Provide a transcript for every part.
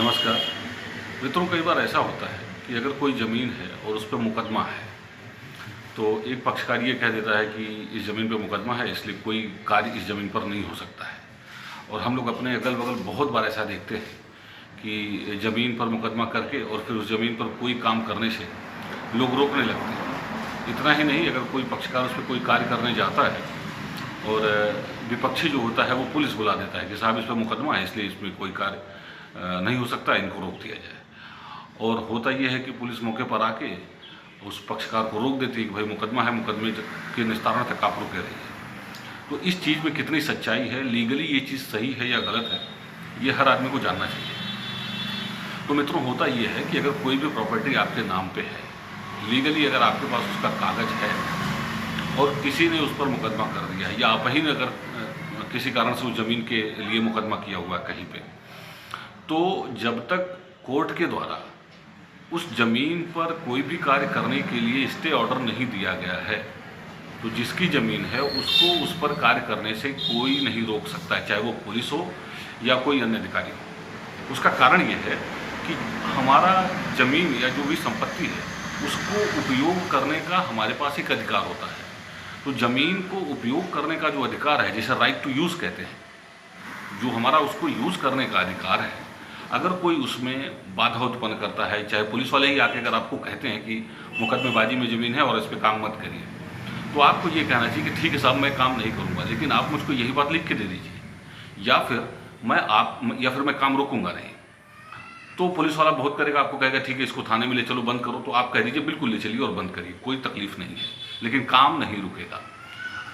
नमस्कार मित्रों, कई बार ऐसा होता है कि अगर कोई ज़मीन है और उस पर मुकदमा है तो एक पक्षकार ये कह देता है कि इस ज़मीन पे मुकदमा है इसलिए कोई कार्य इस ज़मीन पर नहीं हो सकता है। और हम लोग अपने अगल बगल बहुत बार ऐसा देखते हैं कि ज़मीन पर मुकदमा करके और फिर उस ज़मीन पर कोई काम करने से लोग रोकने लगते हैं। इतना ही नहीं, अगर कोई पक्षकार उस पर कोई कार्य करने जाता है और विपक्षी जो होता है वो पुलिस बुला देता है कि साहब इस पर मुकदमा है इसलिए इसमें कोई कार्य नहीं हो सकता, इनको रोक दिया जाए। और होता ये है कि पुलिस मौके पर आके उस पक्षकार को रोक देती है कि भाई मुकदमा है, मुकदमे के निस्तारण तक आप रुके रहिए। तो इस चीज़ में कितनी सच्चाई है, लीगली ये चीज़ सही है या गलत है, ये हर आदमी को जानना चाहिए। तो मित्रों, होता ये है कि अगर कोई भी प्रॉपर्टी आपके नाम पे है, लीगली अगर आपके पास उसका कागज़ है और किसी ने उस पर मुकदमा कर दिया या आप ही ने अगर किसी कारण से उस ज़मीन के लिए मुकदमा किया हुआ है कहीं पे, तो जब तक कोर्ट के द्वारा उस ज़मीन पर कोई भी कार्य करने के लिए स्टे ऑर्डर नहीं दिया गया है, तो जिसकी ज़मीन है उसको उस पर कार्य करने से कोई नहीं रोक सकता है, चाहे वो पुलिस हो या कोई अन्य अधिकारी हो। उसका कारण ये है कि हमारा ज़मीन या जो भी संपत्ति है उसको उपयोग करने का हमारे पास एक अधिकार होता है। तो ज़मीन को उपयोग करने का जो अधिकार है, जिसे राइट टू यूज़ कहते हैं, जो हमारा उसको यूज़ करने का अधिकार है, अगर कोई उसमें बाधा उत्पन्न करता है, चाहे पुलिस वाले ही आके अगर आपको कहते हैं कि मुकदमेबाजी में ज़मीन है और इस पर काम मत करिए, तो आपको ये कहना चाहिए कि ठीक है साहब, मैं काम नहीं करूँगा, लेकिन आप मुझको यही बात लिख के दे दीजिए या फिर मैं काम रोकूंगा नहीं। तो पुलिस वाला बहुत करेगा, आपको कहेगा ठीक है इसको थाने में ले चलो, बंद करो, तो आप कह दीजिए बिल्कुल ले चलिए और बंद करिए, कोई तकलीफ नहीं है, लेकिन काम नहीं रुकेगा।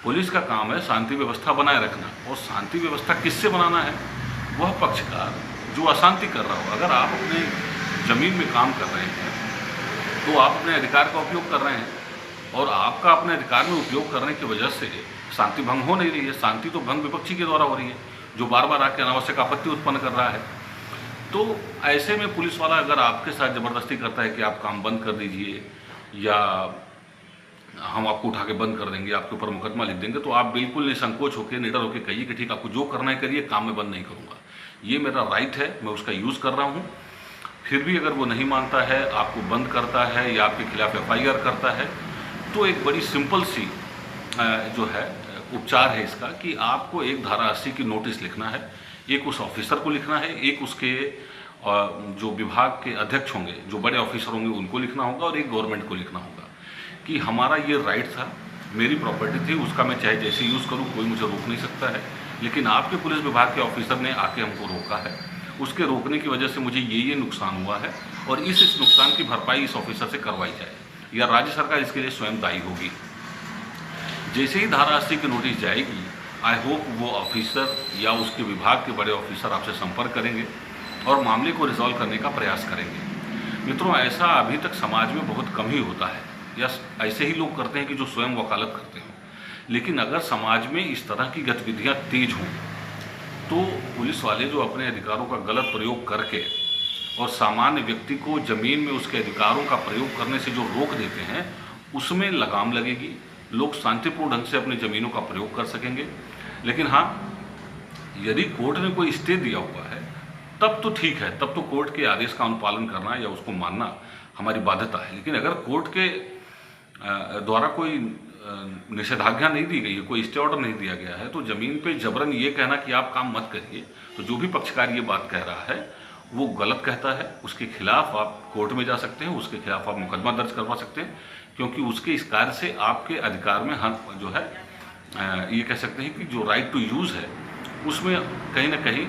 पुलिस का काम है शांति व्यवस्था बनाए रखना, और शांति व्यवस्था किससे बनाना है? वह पक्षकार जो अशांति कर रहा हो। अगर आप अपने ज़मीन में काम कर रहे हैं तो आप अपने अधिकार का उपयोग कर रहे हैं, और आपका अपने अधिकार में उपयोग करने की वजह से शांति भंग हो नहीं रही है। शांति तो भंग विपक्षी के द्वारा हो रही है, जो बार बार आके अनावश्यक आपत्ति उत्पन्न कर रहा है। तो ऐसे में पुलिस वाला अगर आपके साथ ज़बरदस्ती करता है कि आप काम बंद कर दीजिए या हम आपको उठा के बंद कर देंगे, आपके ऊपर मुकदमा लिख देंगे, तो आप बिल्कुल निसंकोच होकर, निडर होकर कहिए कि ठीक, आपको जो करना है करिए, काम में बंद नहीं करूँगा, ये मेरा राइट है, मैं उसका यूज़ कर रहा हूँ। फिर भी अगर वो नहीं मानता है, आपको बंद करता है या आपके खिलाफ FIR करता है, तो एक बड़ी सिंपल सी जो है उपचार है इसका कि आपको एक धारा 80 की नोटिस लिखना है। एक उस ऑफिसर को लिखना है, एक उसके जो विभाग के अध्यक्ष होंगे, जो बड़े ऑफिसर होंगे, उनको लिखना होगा, और एक गवर्नमेंट को लिखना होगा कि हमारा ये राइट था, मेरी प्रॉपर्टी थी, उसका मैं चाहे जैसे यूज़ करूँ, कोई मुझे रोक नहीं सकता है, लेकिन आपके पुलिस विभाग के ऑफिसर ने आके हमको रोका है, उसके रोकने की वजह से मुझे ये नुकसान हुआ है, और इस नुकसान की भरपाई इस ऑफिसर से करवाई जाए, या राज्य सरकार इसके लिए स्वयं दायी होगी। जैसे ही धारा 80 की नोटिस जाएगी, आई होप वो ऑफिसर या उसके विभाग के बड़े ऑफिसर आपसे संपर्क करेंगे और मामले को रिजॉल्व करने का प्रयास करेंगे। मित्रों, ऐसा अभी तक समाज में बहुत कम ही होता है, या ऐसे ही लोग करते हैं कि जो स्वयं वकालत करते हैं। लेकिन अगर समाज में इस तरह की गतिविधियां तेज हों, तो पुलिस वाले जो अपने अधिकारों का गलत प्रयोग करके और सामान्य व्यक्ति को ज़मीन में उसके अधिकारों का प्रयोग करने से जो रोक देते हैं, उसमें लगाम लगेगी, लोग शांतिपूर्ण ढंग से अपनी ज़मीनों का प्रयोग कर सकेंगे। लेकिन हाँ, यदि कोर्ट ने कोई स्टे दिया हुआ है तब तो ठीक है, तब तो कोर्ट के आदेश का अनुपालन करना या उसको मानना हमारी बाध्यता है। लेकिन अगर कोर्ट के द्वारा कोई निषेधाज्ञा नहीं दी गई है, कोई स्टे ऑर्डर नहीं दिया गया है, तो ज़मीन पे जबरन ये कहना कि आप काम मत करिए, तो जो भी पक्षकार ये बात कह रहा है वो गलत कहता है। उसके खिलाफ आप कोर्ट में जा सकते हैं, उसके खिलाफ आप मुकदमा दर्ज करवा सकते हैं, क्योंकि उसके इस कार्य से आपके अधिकार में जो है ये कह सकते हैं कि जो राइट टू यूज़ है उसमें कहीं ना कहीं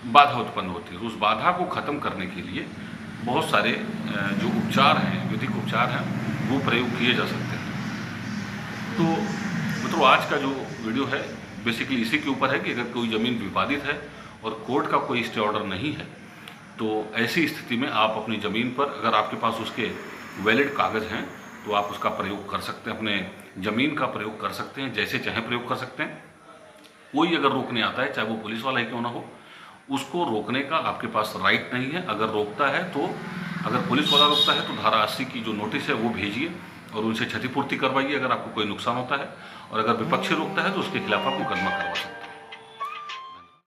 बाधा उत्पन्न होती है। उस बाधा को ख़त्म करने के लिए बहुत सारे जो उपचार हैं, विधिक उपचार हैं, वो प्रयोग किए जा सकते हैं। तो मित्रों, आज का जो वीडियो है बेसिकली इसी के ऊपर है कि अगर कोई ज़मीन विवादित है और कोर्ट का कोई स्टे ऑर्डर नहीं है, तो ऐसी स्थिति में आप अपनी ज़मीन पर, अगर आपके पास उसके वैलिड कागज़ हैं, तो आप उसका प्रयोग कर सकते हैं, अपने ज़मीन का प्रयोग कर सकते हैं, जैसे चाहें प्रयोग कर सकते हैं। कोई अगर रोकने आता है, चाहे वो पुलिस वाला ही क्यों ना हो, उसको रोकने का आपके पास राइट नहीं है। अगर रोकता है, तो अगर पुलिस वाला रोकता है, तो धारा 80 की जो नोटिस है वो भेजिए और उनसे क्षतिपूर्ति करवाइए अगर आपको कोई नुकसान होता है, और अगर विपक्षी रोकता है तो उसके खिलाफ आप मुकदमा करवा सकते हैं।